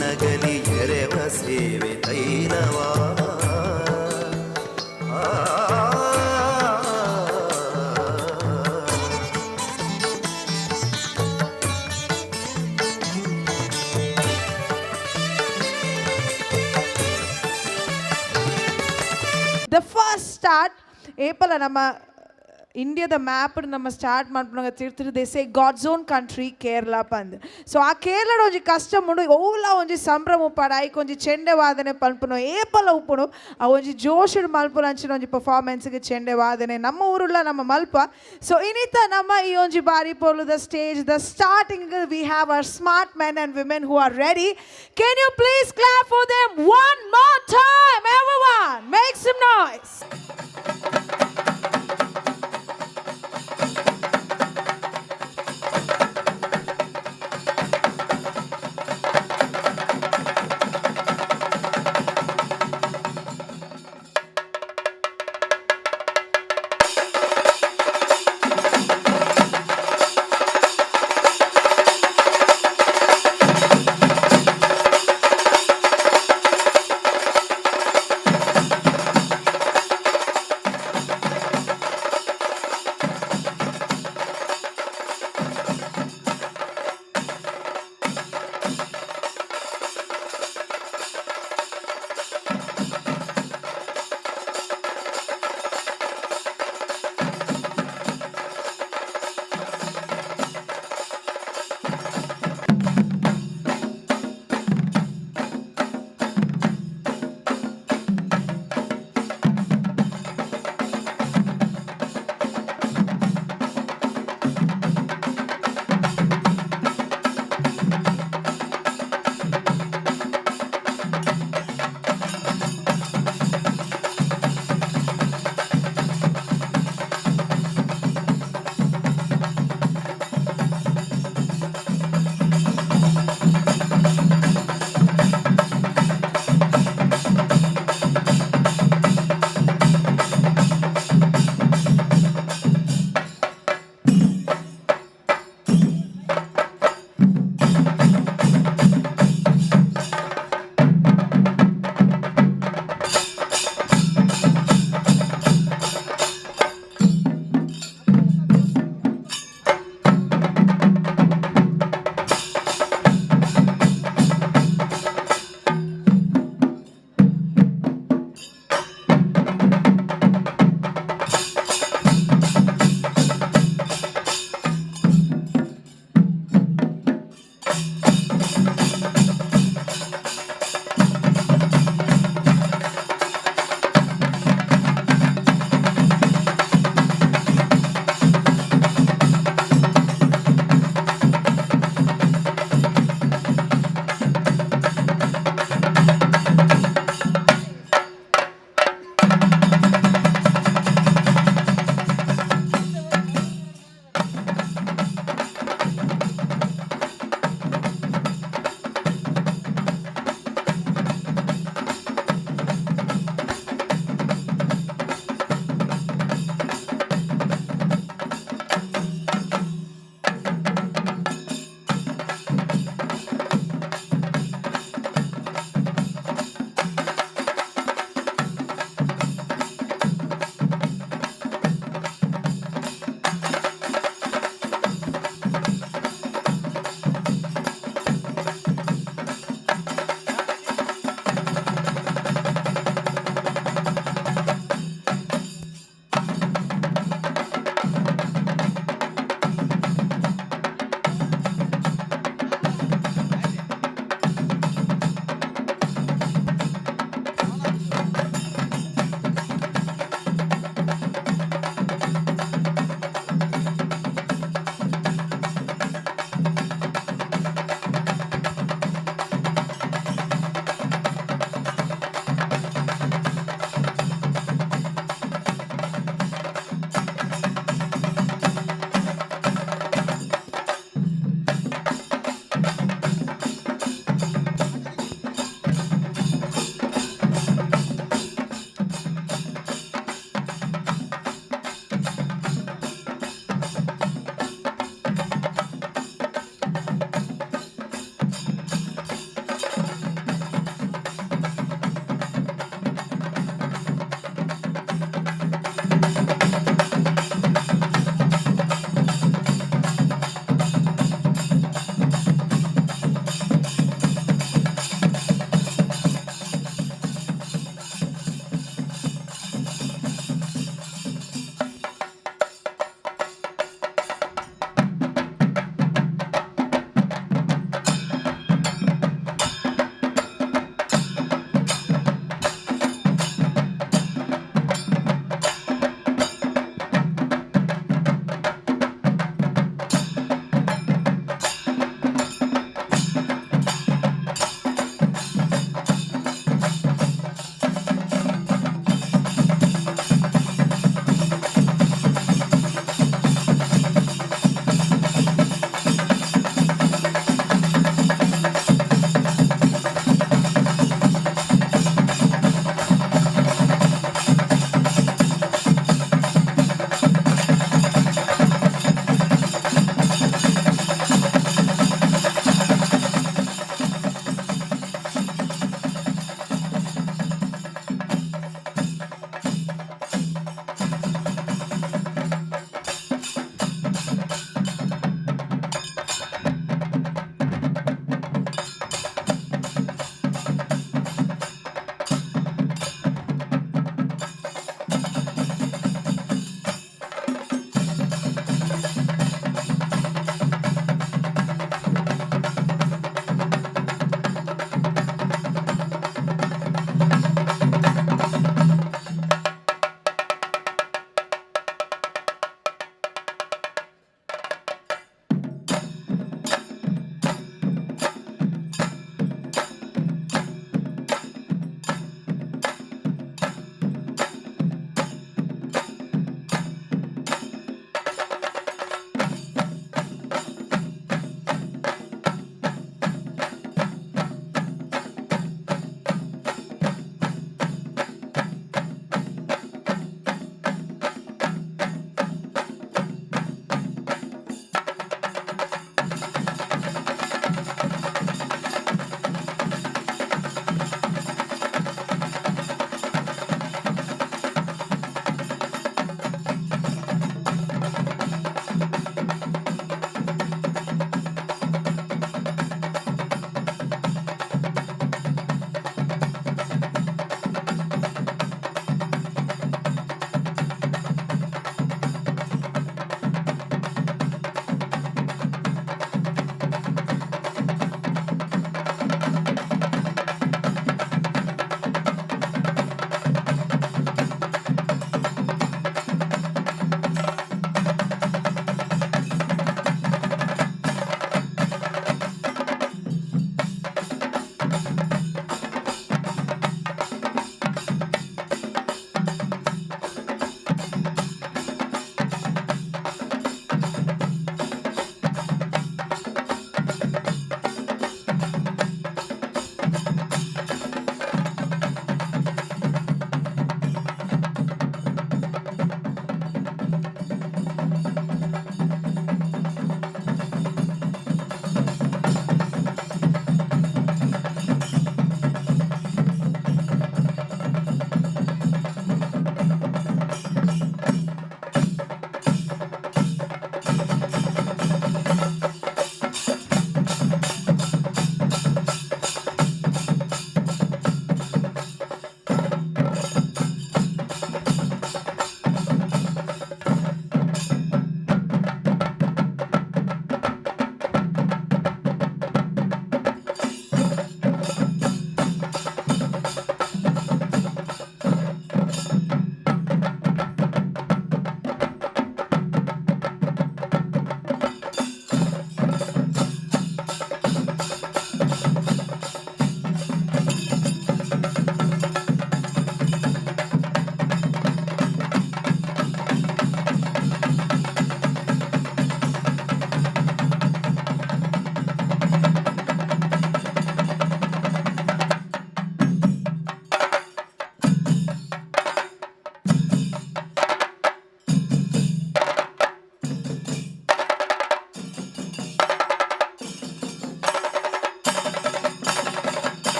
ನಗಲಿ ಎರೆವ ಸೇವೆ ತೈಲವಾ The first start, April nama India the map நம்ம start ಮಾಡ್ಕೊಂಡಾಗ ತಿರ್ತಿರು they say God's own country Kerala ಪಂದ್ so ಆ ಕೇರಳ ಒಂಜಿ ಕಷ್ಟ ಮುಂಡು ಓಲ ಒಂಜಿ ಸಂಭ್ರಮ ಪಡಾಯಿ ಒಂಜಿ ಚೆಂಡೆ ವಾದನೆ ಪಲ್ಪುನು ಏಪಲ ಉಪ್ಪುನು ಆ ಒಂಜಿ ಜೋಶಡ್ ಮಲ್ಪುನ ಅಂಚಿನ ಒಂಜಿ ಪರ್ಫಾರ್ಮೆನ್ಸ್ ಗೆ ಚೆಂಡೆ ವಾದನೆ ನಮ್ಮ ಊರುಲ್ಲ ನಮ್ಮ ಮಲ್ಪ ಸೊ ಇನಿತ ನಮ್ಮ ಈ ಒಂಜಿ ಬಾರಿ ಪೋಲು ದ ಸ್ಟೇಜ್ ದ starting we have our smart men and women who are ready. Can you please clap for them one more time everyone, make some noise.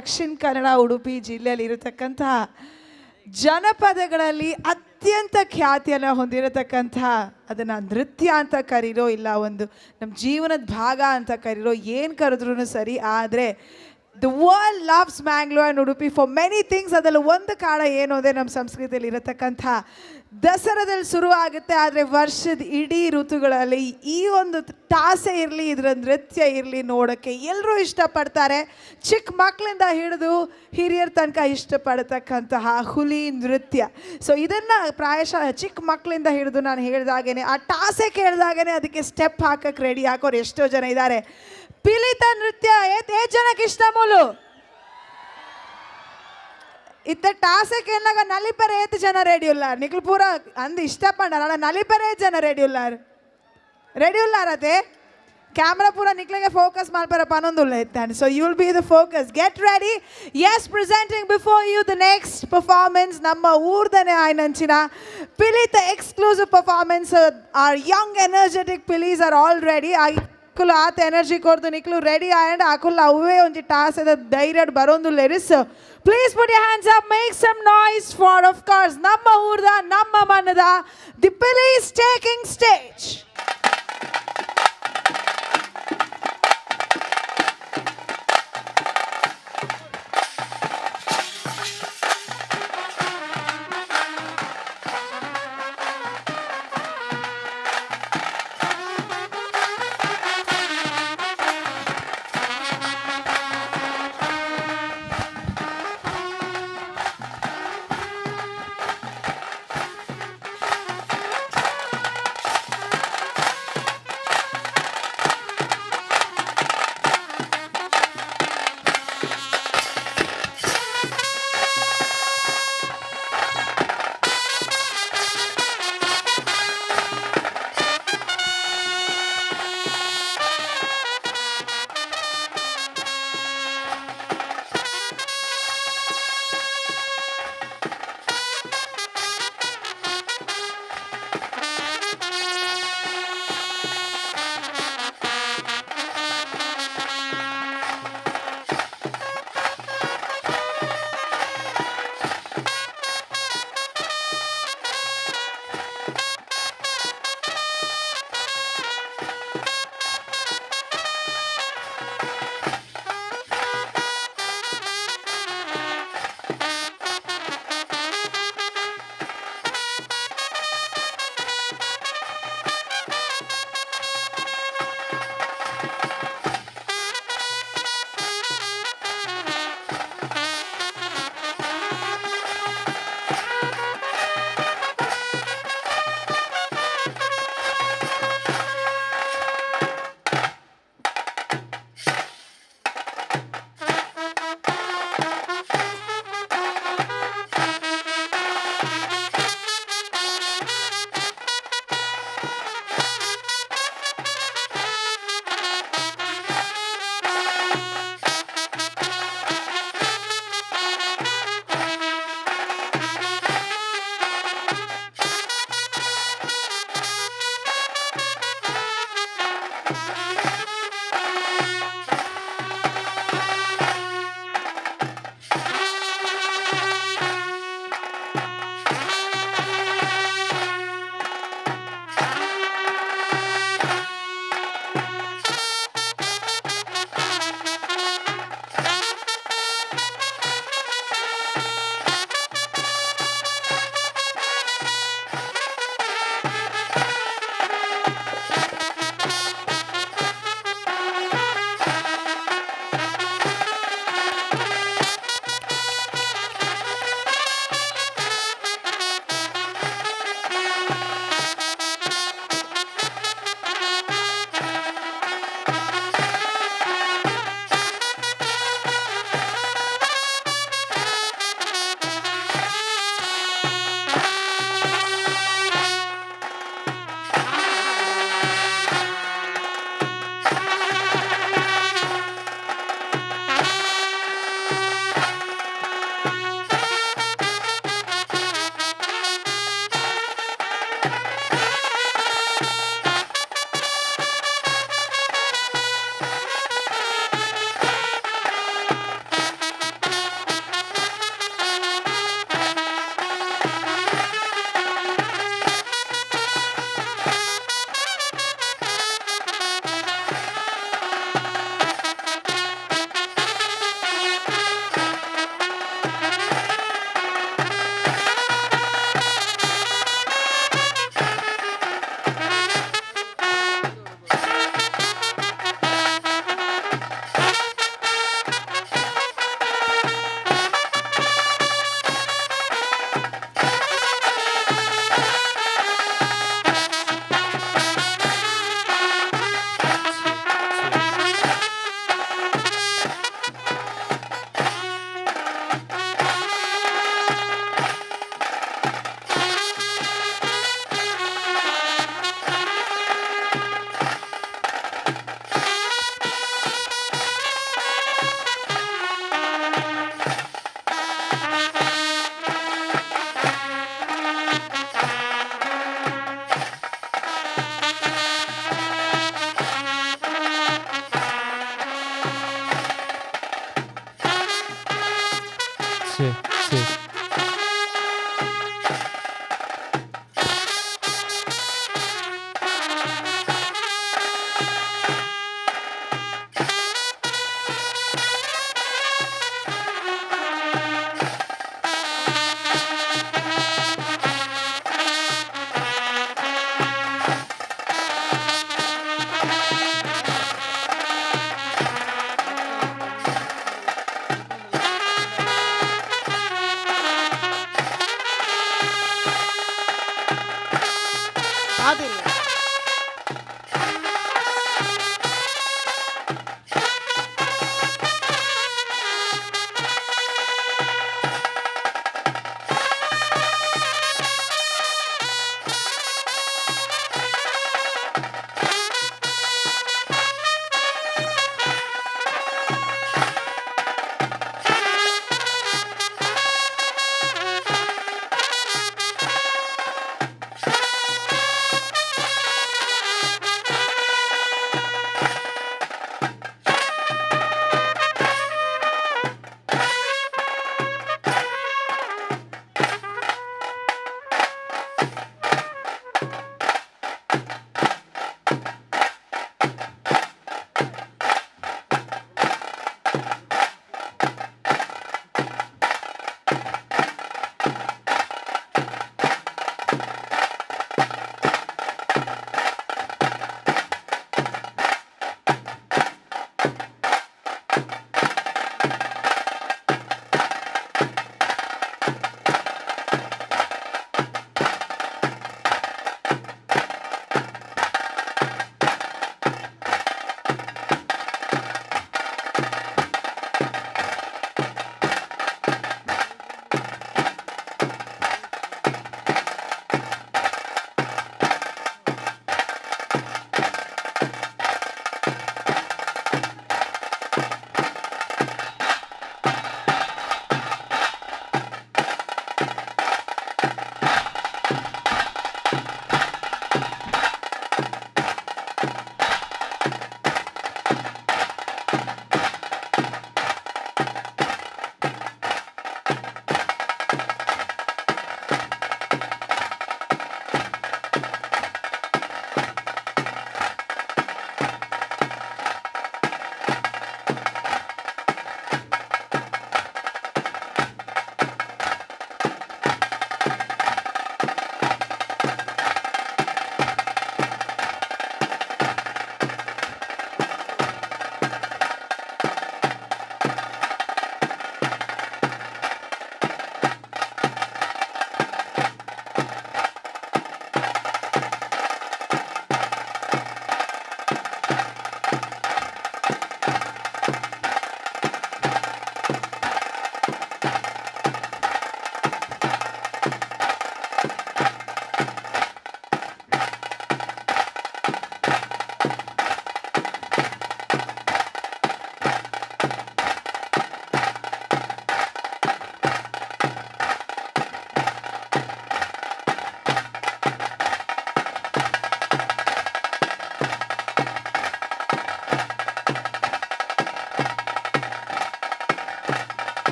Dakshina Kannada Udupi ಜಿಲ್ಲೆಯಲ್ಲಿ ಇರತಕ್ಕಂತಹ ಜನಪದಗಳಲ್ಲಿ ಅತ್ಯಂತ ಖ್ಯಾತಿಯನ್ನು ಹೊಂದಿರತಕ್ಕಂಥ ಅದನ್ನು ನೃತ್ಯ ಅಂತ ಕರೀರೋ ಇಲ್ಲ ಒಂದು ನಮ್ಮ ಜೀವನದ ಭಾಗ ಅಂತ ಕರೀರೋ ಏನು ಕರೆದ್ರೂ ಸರಿ. ಆದರೆ the world loves Mangalore and Udupi for many things. ಅದರಲ್ಲಿ ಒಂದು ಕಾರಣ ಏನು ಅಂದರೆ ನಮ್ಮ ಸಂಸ್ಕೃತಿಯಲ್ಲಿ ಇರತಕ್ಕಂಥ ದಸರಾದಲ್ಲಿ ಶುರು ಆಗುತ್ತೆ. ಆದರೆ ವರ್ಷದ ಇಡೀ ಋತುಗಳಲ್ಲಿ ಈ ಒಂದು ಟಾಸೆ ಇರಲಿ, ಇದರ ನೃತ್ಯ ಇರಲಿ ನೋಡೋಕ್ಕೆ ಎಲ್ಲರೂ ಇಷ್ಟಪಡ್ತಾರೆ. ಚಿಕ್ಕ ಮಕ್ಕಳಿಂದ ಹಿಡಿದು ಹಿರಿಯರ ತನಕ ಇಷ್ಟಪಡ್ತಕ್ಕಂತಹ ಹುಲಿ ನೃತ್ಯ. ಸೊ ಇದನ್ನು ಪ್ರಾಯಶಃ ಚಿಕ್ಕ ಮಕ್ಕಳಿಂದ ಹಿಡಿದು ನಾನು ಹೇಳಿದಾಗೇ ಆ ಟಾಸೆ ಕೇಳಿದಾಗೇ ಅದಕ್ಕೆ ಸ್ಟೆಪ್ ಹಾಕಕ್ಕೆ ರೆಡಿ ಹಾಕೋರು ಎಷ್ಟೋ ಜನ ಇದ್ದಾರೆ. ಪಿಲಿತ ನೃತ್ಯ ಜನಕ್ಕೆ ಇಷ್ಟ ಮೂಲು ಇತ್ತ ಟಾಸಕ್ಕೆ ಏನಾಗ ನಲಿಪರೆ ಏತ್ ಜನ ರೆಡಿ ಉಲ್ಲಾರ ನಿಕ್ಲು ಪೂರ ಅಂದು ಇಷ್ಟಪಂಡ ನಲಿಪರೆ ಜನ ರೆಡಿ ಉಲ್ಲಾರತೆ ಕ್ಯಾಮ್ರಾ ಪೂರ ನಿಕ್ಲಿಗೆ ಫೋಕಸ್ ಮಾಡ್ಪಾರ ಪನ್ನೊಂದುಲ್ಲ ಇತ್ತಾನೆ. So you will be the focus. Get ready. Yes, presenting before you the next performance ನಮ್ಮ ಊರ್ದನೆ ಆಯ್ನಂಚಿನ ಪಿಲಿತ exclusive performance. Are young energetic ಪಿಲೀಸ್ ಆರ್ ಆಲ್ ರೆಡಿ. ಅಕುಲು ಆತ ಎನರ್ಜಿ ಕೊಡ್ದು ನಿಕ್ಲು ರೆಡಿ ಆ್ಯಂಡ್ ಅಕುಲ್ ಅವೇ ಒಂಜಿ ಟಾಸ್ ಅದ ಧೈರ್ಯ ಬರೋದು ಲೆರಿಸ್. Please put your hands up, make some noise for of course ನಮ್ಮ ಊರ್ದ ನಮ್ಮ ಮನದ ದಿ ಪಿಲೀಸ್ ಟೇಕಿಂಗ್ ಸ್ಟೇಜ್.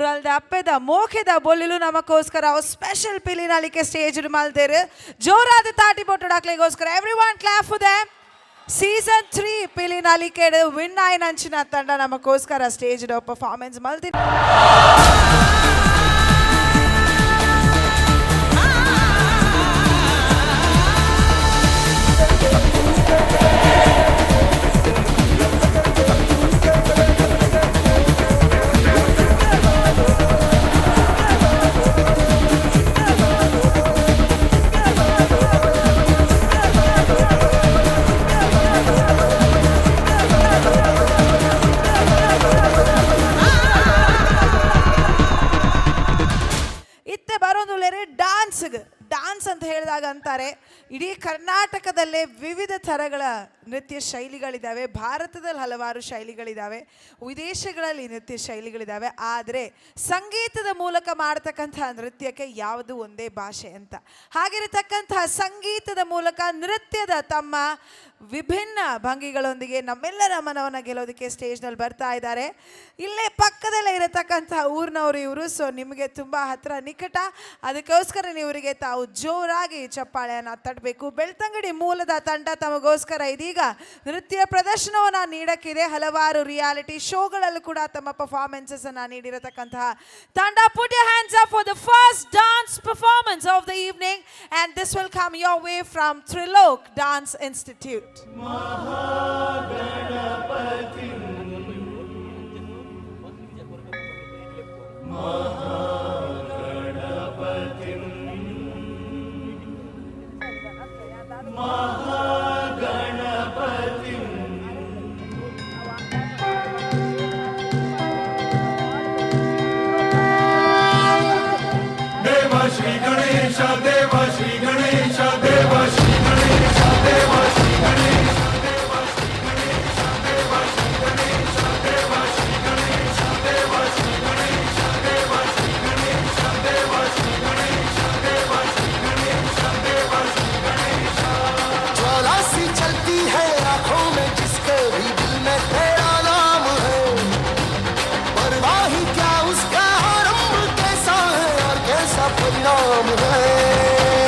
ಮೂರಲ್ದ ಅಪ್ಪೆದ ಮೋಕೆದ ಬೊಲ್ಲಿಲು ನಮಗೋಸ್ಕರ ಸ್ಪೆಷಲ್ ಪಿಲಿನಾಲಿಕೆ ಸ್ಟೇಜ್ ಮಲ್ತೇರು ಜೋರಾದ ತಾಟಿ ಬೊಟ್ಟುಡಾಕ್ಲಿಗೋಸ್ಕರ everyone clap for them. Season 3 ಪಿಲಿನಾಲಿಕೆಡ್ ವಿನ್ ಆಯ್ನ ಅಂಚಿನ ತಂಡ ನಮಗೋಸ್ಕರ ಸ್ಟೇಜ್ ಪರ್ಫಾರ್ಮೆನ್ಸ್ ಮಲ್ತಿ. ಡಾನ್ಸ್ ಅಂತ ಹೇಳಿದಾಗ ಅಂತಾರೆ ಇಡೀ ಕರ್ನಾಟಕದಲ್ಲೇ ವಿವಿಧ ಥರಗಳ ನೃತ್ಯ ಶೈಲಿಗಳಿದ್ದಾವೆ, ಭಾರತದಲ್ಲಿ ಹಲವಾರು ಶೈಲಿಗಳಿದ್ದಾವೆ, ವಿದೇಶಗಳಲ್ಲಿ ನೃತ್ಯ ಶೈಲಿಗಳಿದ್ದಾವೆ. ಆದರೆ ಸಂಗೀತದ ಮೂಲಕ ಮಾಡ್ತಕ್ಕಂತಹ ನೃತ್ಯಕ್ಕೆ ಯಾವುದು ಒಂದೇ ಭಾಷೆ ಅಂತ. ಹಾಗಿರತಕ್ಕಂತಹ ಸಂಗೀತದ ಮೂಲಕ ನೃತ್ಯದ ತಮ್ಮ ವಿಭಿನ್ನ ಭಂಗಿಗಳೊಂದಿಗೆ ನಮ್ಮೆಲ್ಲರ ಮನವನ್ನು ಗೆಲ್ಲೋದಕ್ಕೆ ಸ್ಟೇಜ್ನಲ್ಲಿ ಬರ್ತಾ ಇದ್ದಾರೆ. ಇಲ್ಲೇ ಪಕ್ಕದಲ್ಲೇ ಇರತಕ್ಕಂತಹ ಊರಿನವರು ಇವರು. ಸೊ ನಿಮಗೆ ತುಂಬ ಹತ್ತಿರ ನಿಕಟ, ಅದಕ್ಕೋಸ್ಕರ ಇವರಿಗೆ ತಾವು ಜೋರಾಗಿ ಚಪ್ಪಾಳೆಯನ್ನು ತಟ್ಟಬೇಕು. ಬೆಳ್ತಂಗಡಿ ಮೂಲದ ತಂಡ ತಮಗೋಸ್ಕರ ಇದೀಗ ನೃತ್ಯ ಪ್ರದರ್ಶನವನ್ನು ನೀಡಕ್ಕಿದೆ. ಹಲವಾರು ರಿಯಾಲಿಟಿ ಶೋಗಳಲ್ಲೂ ಕೂಡ ತಮ್ಮ ಪರ್ಫಾರ್ಮೆನ್ಸಸ್ ಅನ್ನು ನೀಡಿರತಕ್ಕಂತಹ ತಂಡ. Put your hands up for the first dance performance of the evening, and this will come your way from Trilok Dance Institute. Shri Ganesha, Deva Shri Ganesha, Deva Shri Ganesha, Deva Shri Ganesha, Deva Shri Ganesha, Deva Shri Ganesha, Deva Shri Ganesha, Deva Shri Ganesha, Deva Shri Ganesha, Deva Shri Ganesha, Deva Shri Ganesha, Deva Shri Ganesha. ज्वाला सी चलती है आंखों में जिसके भी दिल में तेरा नाम है, परवाह क्या उसका आरंभ कैसा है और कैसा परिणाम है.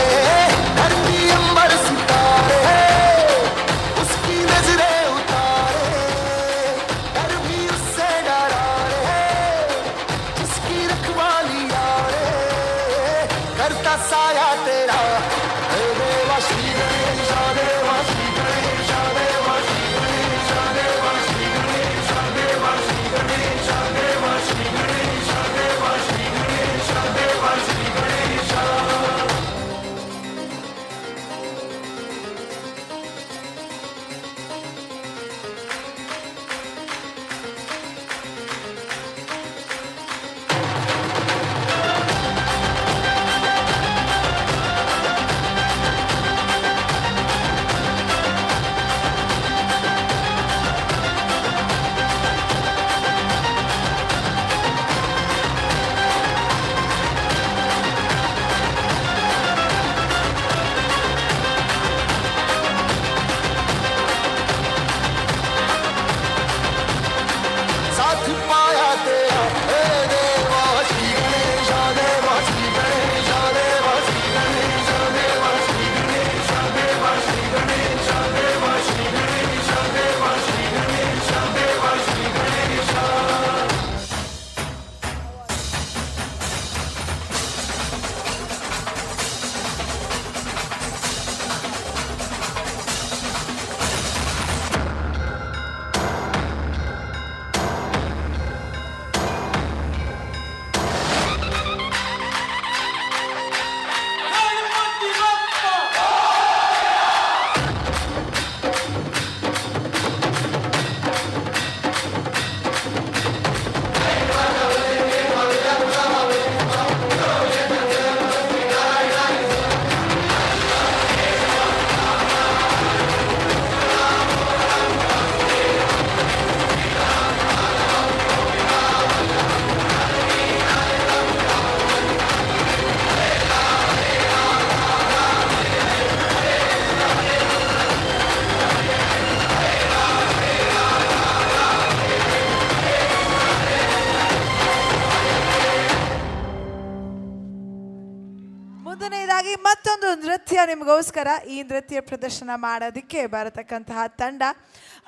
ಮತ್ತೊಂದು ನೃತ್ಯ ನಿಮಗೋಸ್ಕರ. ಈ ನೃತ್ಯ ಪ್ರದರ್ಶನ ಮಾಡೋದಕ್ಕೆ ಬರತಕ್ಕಂತಹ ತಂಡ,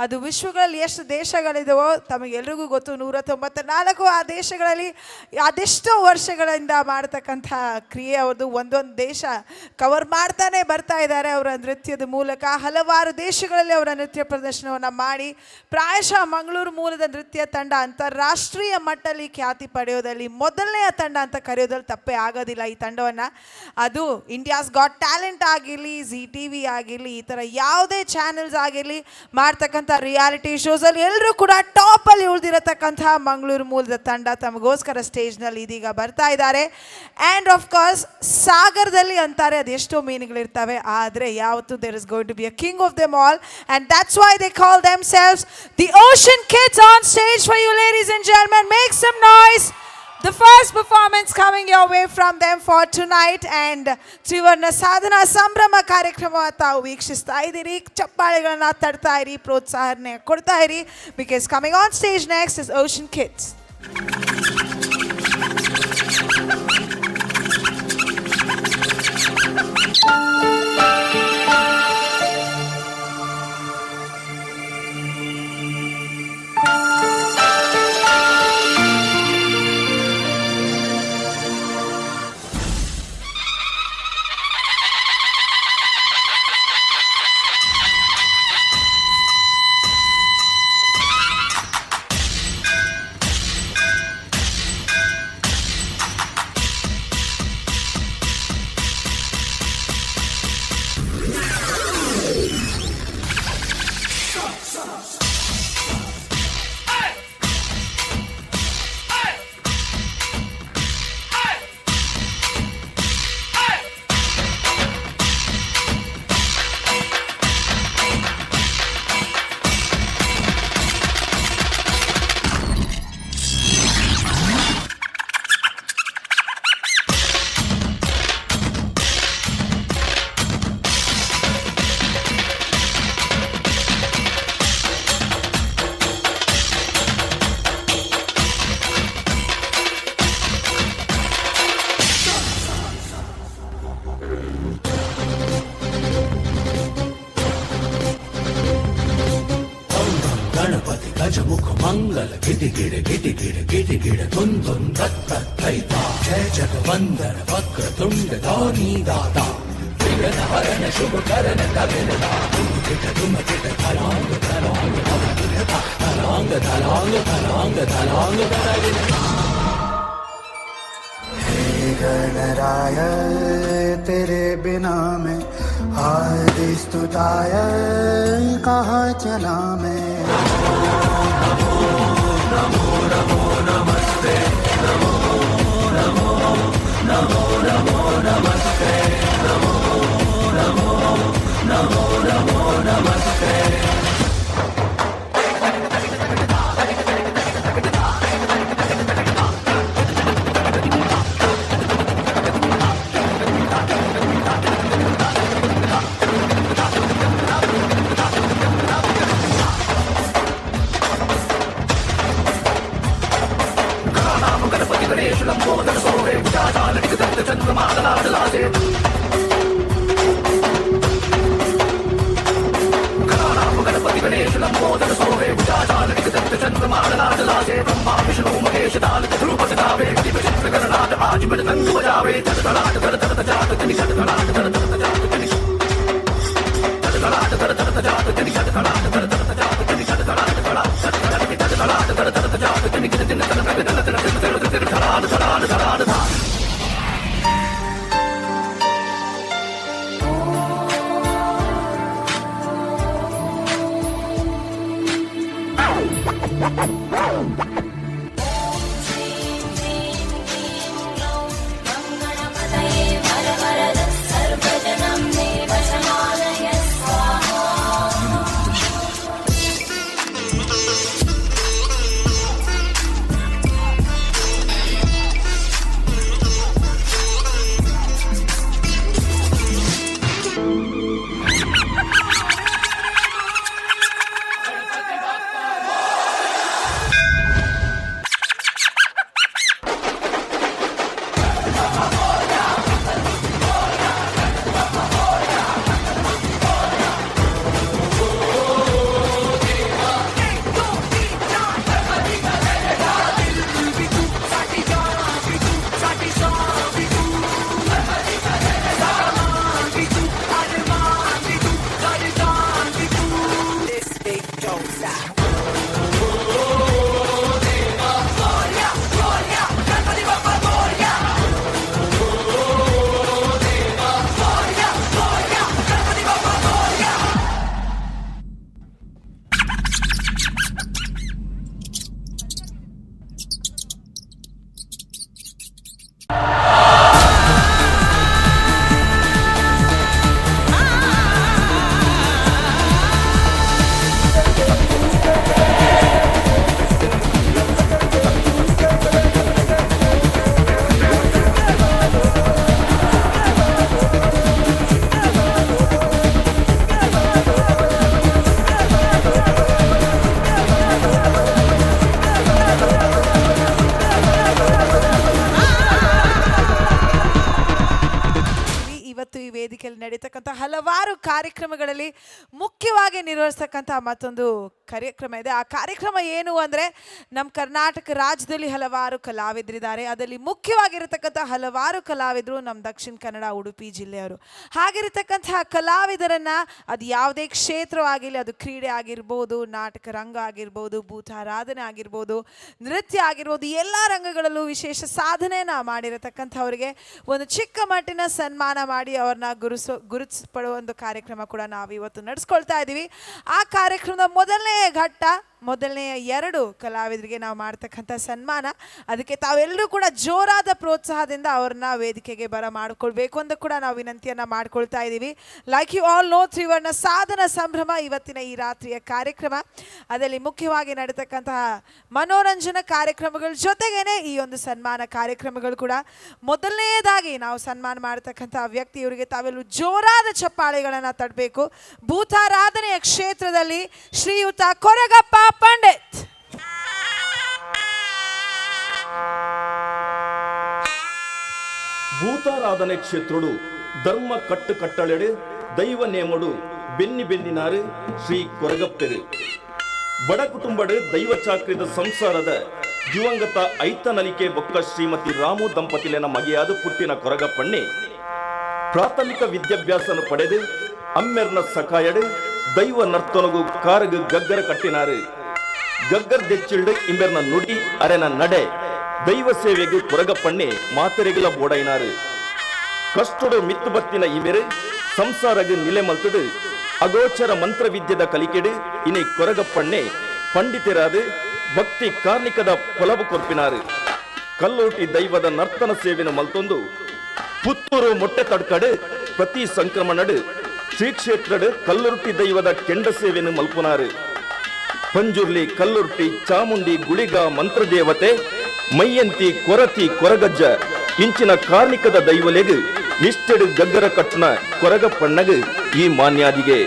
ಅದು ವಿಶ್ವಗಳಲ್ಲಿ ಎಷ್ಟು ದೇಶಗಳಿದವೋ ತಮಗೆಲ್ರಿಗೂ ಗೊತ್ತು, 194 ಆ ದೇಶಗಳಲ್ಲಿ ಅದೆಷ್ಟೋ ವರ್ಷಗಳಿಂದ ಮಾಡ್ತಕ್ಕಂಥ ಕ್ರಿಯೆ ಅವ್ರದ್ದು. ಒಂದೊಂದು ದೇಶ ಕವರ್ ಮಾಡ್ತಾನೆ ಬರ್ತಾ ಇದ್ದಾರೆ ಅವರ ನೃತ್ಯದ ಮೂಲಕ. ಹಲವಾರು ದೇಶಗಳಲ್ಲಿ ಅವರ ನೃತ್ಯ ಪ್ರದರ್ಶನವನ್ನು ಮಾಡಿ ಪ್ರಾಯಶಃ ಮಂಗಳೂರು ಮೂಲದ ನೃತ್ಯ ತಂಡ ಅಂತಾರಾಷ್ಟ್ರೀಯ ಮಟ್ಟದಲ್ಲಿ ಖ್ಯಾತಿ ಪಡೆಯೋದಲ್ಲಿ ಮೊದಲನೆಯ ತಂಡ ಅಂತ ಕರೆಯೋದ್ರಲ್ಲಿ ತಪ್ಪೇ ಆಗೋದಿಲ್ಲ ಈ ತಂಡವನ್ನು. ಅದು ಇಂಡಿಯಾಸ್ ಗಾಟ್ ಟ್ಯಾಲೆಂಟ್ ಆಗಿರಲಿ, ZTV ಆಗಿರಲಿ, ಈ ಥರ ಯಾವುದೇ ಚಾನೆಲ್ಸ್ ಆಗಿರಲಿ ಮಾಡ್ತಕ್ಕಂಥ ರಿಯಾಲಿಟಿ ಶೋಸಲ್ಲಿ ಎಲ್ಲರೂ ಕೂಡ ಟಾಪಲ್ಲಿ ಉಳಿದಿರತಕ್ಕಂತಹ ಮಂಗಳೂರು ಮೂಲದ ತಂಡ ತಮಗೋಸ್ಕರ ಸ್ಟೇಜ್ನಲ್ಲಿ ಇದೀಗ ಬರ್ತಾ ಇದ್ದಾರೆ. ಆ್ಯಂಡ್ ಆಫ್ ಕೋರ್ಸ್ ಸಾಗರದಲ್ಲಿ ಅಂತಾರೆ ಅದೆಷ್ಟೋ ಮೀನುಗಳಿರ್ತವೆ, ಆದರೆ ಯಾವತ್ತೂ there is going to be a king of them all, and that's why they call themselves the ocean kids. On stage for you ladies and gentlemen, make some noise. The first performance coming your way from them for tonight, and ತ್ರಿವರ್ಣ ಸಾಧನಾ ಸಂಭ್ರಮ ಕಾರ್ಯಕ್ರಮ ತಾವು ವೀಕ್ಷಿಸ್ತಾ ಇದ್ದೀರಿ. ಚಪ್ಪಾಳೆಗಳನ್ನ ತಡ್ತಾ ಇರಿ, ಪ್ರೋತ್ಸಾಹನೆ ಕೊಡ್ತಾ ಇರಿ, because coming on stage next is Ocean Kids. Ganapati ಗಜಮುಖ ಮಂಗಲ ಗಿಟಿ ಗಿಡ ಗಿಟಿ ಗಿಡ ಗಿಟಿ ಗಿಡ ತುಂದುಂ ದತ್ತ ದೈತ ಜಯ ಜಗವಂದನ ವಕ್ರ ತುಂಡ ದಾನಿ ದಾತ ವಿಘ್ನ ಹರಣ ಶುಭ ಕರಣ ಕವಿನ ತುಮ ಕಿಟ ತಲಾಂಗ ತಲಾಂಗ ತಲಾಂಗ ತಲಾಂಗ ತಲಾಂಗ ತಲಾಂಗ गणराय तेरे बिना मैं आदि स्तुताय कहाँ चला मैं. नमो नमो नमस्ते नमो नमो नमो नमो नमस्ते नमो नमो नमो नमो नमस्ते. ನಡೀತಕ್ಕಂಥ ಹಲವಾರು ಕಾರ್ಯಕ್ರಮಗಳಲ್ಲಿ ಮುಖ್ಯವಾಗಿ ನಿರ್ವಹಿಸ್ತಕ್ಕಂಥ ಮತ್ತೊಂದು ಕಾರ್ಯಕ್ರಮ ಇದೆ. ಆ ಕಾರ್ಯಕ್ರಮ ಏನು ಅಂದರೆ, ನಮ್ಮ ಕರ್ನಾಟಕ ರಾಜ್ಯದಲ್ಲಿ ಹಲವಾರು ಕಲಾವಿದರಿದ್ದಾರೆ. ಅದರಲ್ಲಿ ಮುಖ್ಯವಾಗಿರತಕ್ಕಂಥ ಹಲವಾರು ಕಲಾವಿದರು ನಮ್ಮ ದಕ್ಷಿಣ ಕನ್ನಡ ಉಡುಪಿ ಜಿಲ್ಲೆಯವರು. ಹಾಗಿರತಕ್ಕಂತಹ ಕಲಾವಿದರನ್ನು ಅದು ಯಾವುದೇ ಕ್ಷೇತ್ರವಾಗಿರಲಿ, ಅದು ಕ್ರೀಡೆ ಆಗಿರ್ಬೋದು, ನಾಟಕ ರಂಗ ಆಗಿರ್ಬೋದು, ಭೂತಾರಾಧನೆ ಆಗಿರ್ಬೋದು, ನೃತ್ಯ ಆಗಿರ್ಬೋದು, ಎಲ್ಲ ರಂಗಗಳಲ್ಲೂ ವಿಶೇಷ ಸಾಧನೆಯನ್ನು ಮಾಡಿರತಕ್ಕಂಥವ್ರಿಗೆ ಒಂದು ಚಿಕ್ಕ ಮಟ್ಟಿನ ಸನ್ಮಾನ ಮಾಡಿ ಅವ್ರನ್ನ ಗುರುತಿಸ್ಪಡುವ ಒಂದು ಕಾರ್ಯಕ್ರಮ ಕೂಡ ನಾವು ಇವತ್ತು ನಡೆಸ್ಕೊಳ್ತಾ ಇದ್ದೀವಿ. ಆ ಕಾರ್ಯಕ್ರಮದ ಮೊದಲನೇ ಘಟ್ಟ, ಮೊದಲನೆಯ 2 ಕಲಾವಿದರಿಗೆ ನಾವು ಮಾಡ್ತಕ್ಕಂಥ ಸನ್ಮಾನ. ಅದಕ್ಕೆ ತಾವೆಲ್ಲರೂ ಕೂಡ ಜೋರಾದ ಪ್ರೋತ್ಸಾಹದಿಂದ ಅವ್ರನ್ನ ವೇದಿಕೆಗೆ ಮಾಡಿಕೊಳ್ಬೇಕು ಅಂತ ಕೂಡ ನಾವು ವಿನಂತಿಯನ್ನು ಮಾಡ್ಕೊಳ್ತಾ ಇದ್ದೀವಿ. ಲೈಕ್ ಯು ಆಲ್ ನೋ, ತ್ರಿವರ್ಣ ಸಾಧನ ಸಂಭ್ರಮ ಇವತ್ತಿನ ಈ ರಾತ್ರಿಯ ಕಾರ್ಯಕ್ರಮ. ಅದರಲ್ಲಿ ಮುಖ್ಯವಾಗಿ ನಡೀತಕ್ಕಂತಹ ಮನೋರಂಜನಾ ಕಾರ್ಯಕ್ರಮಗಳ ಜೊತೆಗೇನೆ ಈ ಒಂದು ಸನ್ಮಾನ ಕಾರ್ಯಕ್ರಮಗಳು ಕೂಡ. ಮೊದಲನೆಯದಾಗಿ ನಾವು ಸನ್ಮಾನ ಮಾಡತಕ್ಕಂಥ ವ್ಯಕ್ತಿ, ಇವರಿಗೆ ತಾವೆಲ್ಲರೂ ಜೋರಾದ ಚಪ್ಪಾಳೆಗಳನ್ನು ತಟ್ಟಬೇಕು. ಭೂತಾರಾಧನೆಯ ಕ್ಷೇತ್ರದಲ್ಲಿ ಶ್ರೀಯುತ ಕೊರಗಪ್ಪ ಪಂಡಿತ್. ಭೂತಾರಾಧನೆ ಕ್ಷೇತ್ರಡು ಧರ್ಮ ಕಟ್ಟಳೆಡೆ ದೈವ ನೇಮಡು ಬೆನ್ನಿನಾರು ಶ್ರೀ ಕೊರಗಪ್ಪೆರು ಬಡ ಕುಟುಂಬಡು ದೈವ ಚಾಕ್ರಿದ ಸಂಸಾರದ ದಿವಂಗತ ಐತನಲಿಕೆ ಬೊಕ್ಕ ಶ್ರೀಮತಿ ರಾಮು ದಂಪತಿಲೆನ ಮಗೆಯಾದ ಪುಟ್ಟಿನ ಕೊರಗಪ್ಪಣ್ಣೆ ಪ್ರಾಥಮಿಕ ವಿದ್ಯಾಭ್ಯಾಸ ಪಡೆದು ಅಮ್ಮೆರ್ನ ಸಕಾಯಡು ದೈವ ನರ್ತನಗು ಕಾರಗು ಗಗ್ಗರ ಕಟ್ಟಿನಾರು. ಗಗ್ಗರ್ ದೆಚ್ಚಿಲ್ಡು ಇಂಬೆರ್ನ ನುಡಿ ಅರೆನ ನಡೆ ದೈವ ಸೇವೆಗೂ ಕೊರಗಪ್ಪಣ್ಣೆ ಮಾತೆರೆಗಳ ಬೋಡೈನಾರು. ಕಷ್ಟೊಡು ಮಿತ್ತು ಬತ್ತಿನ ಇಮೆರು ಸಂಸಾರಗು ನಿಲೆ ಮಲ್ತದು ಅಗೋಚರ ಮಂತ್ರವಿದ್ಯದ ಕಲಿಕೆಡು ಇನಿ ಕೊರಗಪ್ಪಣ್ಣೆ ಪಂಡಿತರಾದು ಭಕ್ತಿ ಕಾರ್ಣಿಕದ ಫಲವು ಕೊರ್ಪಿನಾರು. ಕಲ್ಲೋಟಿ ದೈವದ ನರ್ತನ ಸೇವೆನ ಮಲ್ತೊಂದು ಪುತ್ತೂರು ಮೊಟ್ಟೆ ತಡ್ಕಡು ಪ್ರತಿ ಸಂಕ್ರಮಣಡು ಶ್ರೀ ಕ್ಷೇತ್ರಡು ಕಲ್ಲುರುಟಿ ದೈವದ ಕೆಂಡ ಸೇವೆನು ಮಲ್ಪುನಾರು. ಪಂಜುರ್ಲಿ ಕಲ್ಲುರ್ಟಿ ಚಾಮುಂಡಿ ಗುಳಿಗ ಮಂತ್ರದೇವತೆ ಮೈಯಂತಿ ಕೊರತಿ ಕೊರಗಜ್ಜ ಇಂಚಿನ ಕಾರ್ಣಿಕದ ದೈವಲೆಗು ನಿಷ್ಠೆಡು ಗಗ್ಗರ ಕಟ್ಟನ ಕೊರಗಪ್ಪಣ್ಣಗು ಈ ಮಾನ್ಯಾದಿಗೆ.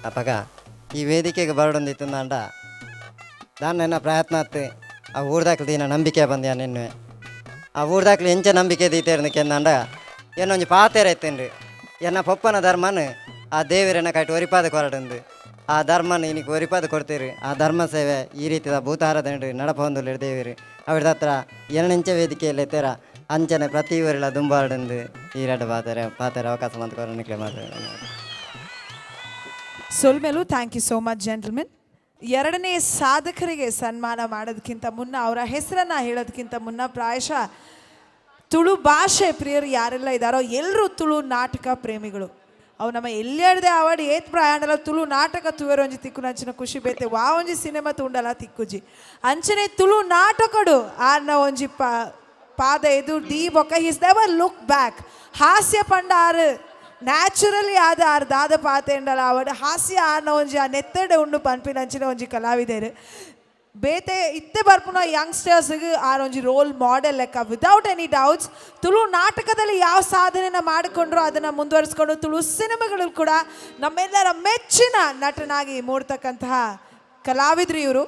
ಅಪ್ಪಗ ಈ ವೇದಿಕೆಗೆ ಬರಡೊಂದಿತ್ತು ಅಂಡ ದಾನ್ನ ಪ್ರಯತ್ನ ಆತು ಆ ಊರ್ದಾಕ್ಲು ದೀನ ನಂಬಿಕೆ ಬಂದ್ಯಾ ನಿನ್ನೆ ಆ ಊರ್ದಾಕ್ಲು ಎಂಚ ನಂಬಿಕೆ ದೀತೇರ್ನಕ್ಕೆ ಅಂದ ಏನೊಂದು ಪಾತೇರ ಎತ್ತೇನ್ರಿ ಎನ್ನ ಪಪ್ಪನ ಧರ್ಮನ ಆ ದೇವರನ್ನ ಕಟ್ಟಿ ಒರಿಪಾದ ಕೊರಡಂದು ಆ ಧರ್ಮನ ಇನಿಗೆ ಒರಿಪಾದ ಕೊಡ್ತೀರಿ. ಆ ಧರ್ಮ ಸೇವೆ ಈ ರೀತಿಯ ಭೂತಾರಾಧನೆ ನಡಪೊಂದು ದೇವಿರಿ ಅವ್ರದ್ದು ಹತ್ರ ಎರಡೆಂಚ ವೇದಿಕೆಯಲ್ಲಿ ಎತ್ತೇರ ಅಂಚನೆ ಪ್ರತಿ ಊರಿಲ್ಲ ದುಂಬಾರ್ಡಂದು ಈ ಎರಡು ಪಾತಾರೆ ಅವಕಾಶ ಮಂತ್ಕೊರ ನಿಕ್ಲೆ ಮಾಡ್ತಾರೆ. ಸೊಲ್ಮೇಲು thank you so much gentlemen. 2ನೇ ಸಾಧಕರಿಗೆ ಸನ್ಮಾನ ಮಾಡೋದಕ್ಕಿಂತ ಮುನ್ನ, ಅವರ ಹೆಸರನ್ನು ಹೇಳೋದಕ್ಕಿಂತ ಮುನ್ನ, ಪ್ರಾಯಶಃ ತುಳು ಭಾಷೆ ಪ್ರಿಯರು ಯಾರೆಲ್ಲ ಇದ್ದಾರೋ ಎಲ್ಲರೂ ತುಳು ನಾಟಕ ಪ್ರೇಮಿಗಳು. ಅವು ನಮ್ಮ ಎಲ್ಲೆಡೆ ಅವಾರ್ಡ್ ಏತ್ ಪ್ರಯಾಣಲ ತುಳು ನಾಟಕ ತುವೆರೊಂಜಿ ತಿಕ್ಕುನಂಚಿನ ಖುಷಿ ಬೇತೆ ವಾ ಒಂಜಿ ಸಿನಿಮಾ ತುಂಡಲ ತಿಕ್ಕುಜಿ ಅಂಚನೆ ತುಳು ನಾಟಕಡು ಆರ್ನ ಒಂಜಿ ಪಾದ ಎದು ಡಿ ಬೊಕ್ಕ ಹಿಸ್ ನೆವರ್ ಲುಕ್ ಬ್ಯಾಕ್. ಹಾಸ್ಯ ಪಂಡ ಆರು ನ್ಯಾಚುರಲಿ ಆದ ಆರು ದಾದ ಪಾತೆ ಎಂಡಲ ಅವಡು ಹಾಸ್ಯ ಆರ್ನ ಒಂಜಿ ಆ ನೆತ್ತಡೆ ಉಂಡು ಪನ್ಪಿನಂಚಿನ ಒಂಜಿ ಕಲಾವಿದರು ಬೇತೆ ಇತ್ತೆ ಬರ್ಪುನ ಯಂಗ್ಸ್ಟರ್ಸ್ಗೆ ಆರೊಂಜಿ ರೋಲ್ ಮಾಡೆಲ್ ಲೆಕ್ಕ. ವಿದೌಟ್ ಎನಿ ಡೌಟ್ಸ್ ತುಳು ನಾಟಕದಲ್ಲಿ ಯಾವ ಸಾಧನೆನ ಮಾಡಿಕೊಂಡ್ರು ಅದನ್ನು ಮುಂದುವರಿಸ್ಕೊಂಡು ತುಳು ಸಿನಿಮಾಗಳು ಕೂಡ ನಮ್ಮೆಲ್ಲರ ಮೆಚ್ಚಿನ ನಟನಾಗಿ ಮೂಡ್ತಕ್ಕಂತಹ ಕಲಾವಿದರು ಇವರು.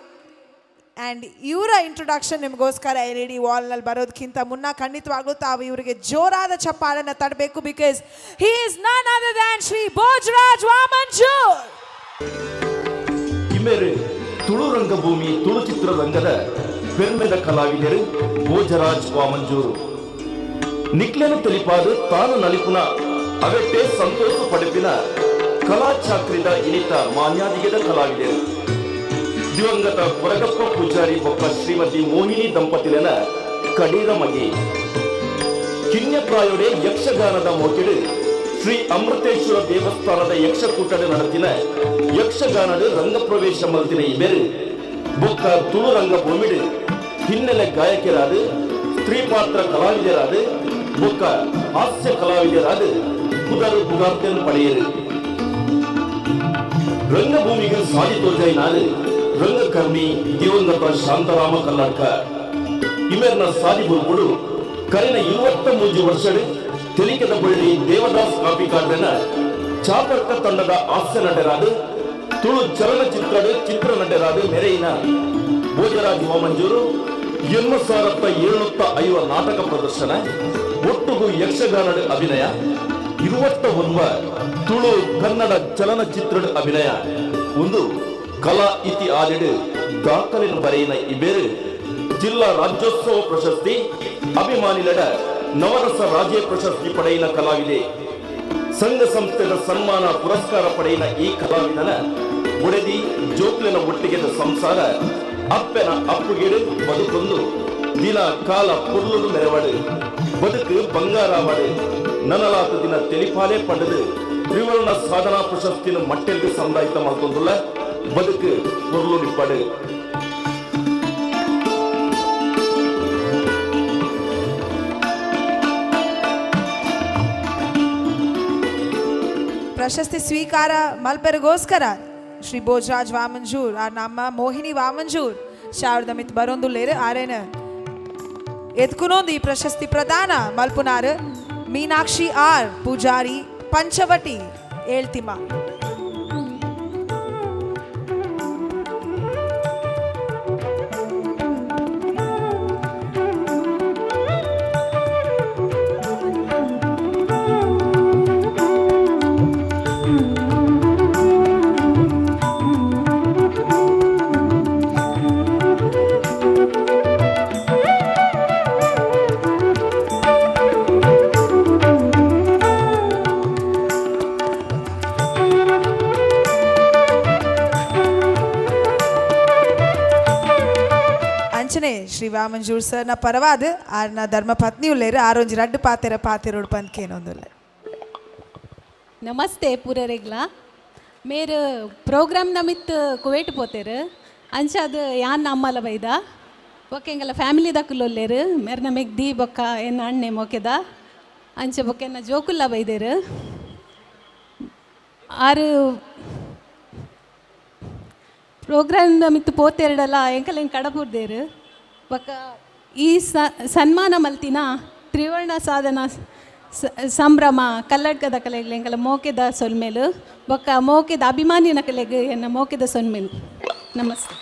ಆ್ಯಂಡ್ ಇವರ ಇಂಟ್ರೊಡಕ್ಷನ್ ನಿಮಗೋಸ್ಕರ LED ವಾಲ್ನಲ್ಲಿ ಬರೋದಕ್ಕಿಂತ ಮುನ್ನ ಖಂಡಿತವಾಗ್ಲೂ ತಾವು ಇವರಿಗೆ ಜೋರಾದ ಚಪ್ಪಾಳನ್ನು ತಡಬೇಕು. Because he is none other than Shri Bhojaraj Vamanjoor. Tulu ರಂಗಭೂಮಿ ತುಳು ಚಿತ್ರರಂಗದ ಬೆರ್ಮೆದ ಕಲಾವಿದರು ಭೋಜರಾಜ್ ವಾಮಂಜೂರು ನಿಕ್ಲೆನ ತೆಲಿಪಾದು ತಾನು ನಲಿಪುನ ಅವೆಟ್ಟೆ ಸಂತೋಷ ಪಡೆಪಿನ ಕಲಾ ಚಾಕ್ರಿದ ಇನಿತ ಮಾನ್ಯಾದಿಗೆದ ಕಲಾವಿದರು ದಿವಂಗತ ಕೊರಗಪ್ಪ ಪೂಜಾರಿ ಬೊಕ್ಕ ಶ್ರೀಮತಿ ಮೋಹಿನಿ ದಂಪತಿಲೆನ ಕಡೀರ ಮಗಿ ಕಿನ್ಯಪ್ರಾಯೋಡೆ ಯಕ್ಷಗಾನದ ಮೋಕಿಡು ಶ್ರೀ ಅಮೃತೇಶ್ವರ ದೇವಸ್ಥಾನದ ಯಕ್ಷಕೂಟದ ನಡತಿನ ಯಕ್ಷಗಾನದ ರಂಗಪ್ರವೇಶ ಮಲ್ತಿನ ಇಬೇರು ಬೊಕ್ಕ ತುಳು ರಂಗಭೂಮಿಡು ಹಿನ್ನೆಲೆ ಗಾಯಕರಾದ ಸ್ತ್ರೀ ಪಾತ್ರ ಕಲಾವಿದರಾದ ಬೊಕ್ಕ ಹಾಸ್ಯ ಕಲಾವಿದರಾದ ಕುದರು ಪುಗಾರ್ತೆಯನ್ನು ಪಡೆಯರು ರಂಗಭೂಮಿಗೆ ಸಾಧಿ ತೋಜೈನಾರು ರಂಗಕರ್ಮಿ ದಿವಂಗತ ಶಾಂತರಾಮ ಕರ್ನಾಟಕ ಇಮೇರ್ನ ಸಾಧಿ ಬುಲ್ಬುಡು ಕರೆನ 23 ವರ್ಷಡು ತೆಲಿಕೆದ ಬಳ್ಳಿ ದೇವದಾಸ್ ಕಾಪಿಕಾಡ್ರನ ಚಾಪರ್ಕ ತಂಡದ ಹಾಸ್ಯ ನಟರಾದ ತುಳು ಚಲನಚಿತ್ರದ ಚಿತ್ರ ನಟರಾದ ಮೆರೆಯಿನ ಭೋಜರಾಜ್ ವಾಮಂಜೂರು 2750 ನಾಟಕ ಪ್ರದರ್ಶನ ಒಟ್ಟುಗು ಯಕ್ಷಗಾನದ ಅಭಿನಯ 21 ತುಳು ಕನ್ನಡ ಚಲನಚಿತ್ರದ ಅಭಿನಯ ಒಂದು ಕಲಾ ಇತಿ ಆದಿಡು ದಾಖಲಿನ ಬರೆಯಿನ ಇಬೇರು ಜಿಲ್ಲಾ ರಾಜ್ಯೋತ್ಸವ ಪ್ರಶಸ್ತಿ ಅಭಿಮಾನಿಲಡ ನವರಸ ರಾಜ್ಯ ಪ್ರಶಸ್ತಿ ಪಡೆಯಿನ ಕಲಾವಿದೆ ಸಂಘ ಸಂಸ್ಥೆದ ಸನ್ಮಾನ ಪುರಸ್ಕಾರ ಪಡೆಯಿನ ಈ ಕಲಾವಿದನ ಒಡೆದಿ ಜೋಕ್ಲಿನ ಒಟ್ಟಿಗೆದ ಸಂಸಾರ ಅಪ್ಪೆನ ಅಪ್ಪುಗಿಡು ಬದುಕೊಂದು ದಿನ ಕಾಲ ಪುರ್ಲುಡು ಮೆರವಡು ಬದುಕು ಬಂಗಾರಾವಡು ನನಲಾತ ದಿನ ತೆಲಿಪಾಲೆ ಪಡೆದು ತ್ರಿವರ್ಣ ಸಾಧನಾ ಪ್ರಶಸ್ತಿನ ಮಟ್ಟೆಲ್ಗೆ ಸಂದಾಯಿತ ಮಾಡ್ಕೊಂಡುಲ್ಲ ಬದುಕು ಪುರ್ಲುಡಿಪ್ಪಡು ಪ್ರಶಸ್ತಿ ಸ್ವೀಕಾರ ಮಲ್ಪೆರಿಗೋಸ್ಕರ ಶ್ರೀ ಭೋಜರಾಜ್ ವಾಮಂಜೂರ್ ಆ ನಮ್ಮ ಮೋಹಿನಿ ವಾಮಂಜೂರ್ ಶಾವರದ ಮಿತ್ ಬರೊಂದು ಲೇರು ಆರೇನ ಎತ್ಕುನೊಂದು ಈ ಪ್ರಶಸ್ತಿ ಪ್ರದಾನ ಮಲ್ಪುನಾರು ಮೀನಾಕ್ಷಿ ಆರ್ ಪೂಜಾರಿ ಪಂಚವಟಿ ಏಳ್ತಿಮ ಶ್ರೀ ವಾಮಂಜೂರ್ ಸರ್ನ ಪರವಾದ ಆರ್ನ ಧರ್ಮ ಪತ್ನಿ ಉಳ್ಳೇರು ಆರೊಂಜಿ ರಡ್ಡು ಪಾತೆರೋಡು ಪಂದ್ಕೇನೊಂದುಲ್ಲ. ನಮಸ್ತೆ ಪೂರರೆಗ್ಲ ಮೇರು ಪ್ರೋಗ್ರಾಮ್ ನಮಿತ್ ಕುವೇಟ್ ಪೋತೆರು ಅಂಚಾದ ಯಾನ್ ಅಮ್ಮಲ ಬೈದ ಬೊಕ್ಕ ಎಂಗಲ ಫ್ಯಾಮಿಲಿ ದಕ್ಕುಲ್ಲೊಲ್ಲೇರು ಮೇರ್ನ ಮೆಗ್ದಿ ಬೊಕ್ಕ ಎನ್ನ ಅಣ್ಣೆ ಮೊಕೆದ ಅಂಚೆ ಬೊಕ್ಕ ಎನ್ನ ಜೋಕುಲ್ಲ ಬೈದೇರು ಆರು ಪ್ರೋಗ್ರಾಮ್ ನಮಿತ್ ಪೋತೆರಡಲ್ಲ ಎಂಕಲೆಂಗೆ ಕಡಪುರ್ದೇರು ಬೊಕ್ಕ ಈ ಸನ್ಮಾನ ಮಲ್ತಿನ ತ್ರಿವರ್ಣ ಸಾಧನ ಸಂಭ್ರಮ ಕಲ್ಲಡ್ಕದ ಕಲೆಗಳು ಎಂಕಲ ಮೋಕೆದ ಸೊಲ್ಮೇಲು ಬೊಕ್ಕ ಮೋಕೆದ ಅಭಿಮಾನಿನ ಕಲೆಗೆ ಎನ್ನ ಮೋಕೆದ ಸೊನ್ಮೇಲು ನಮಸ್ತೆ.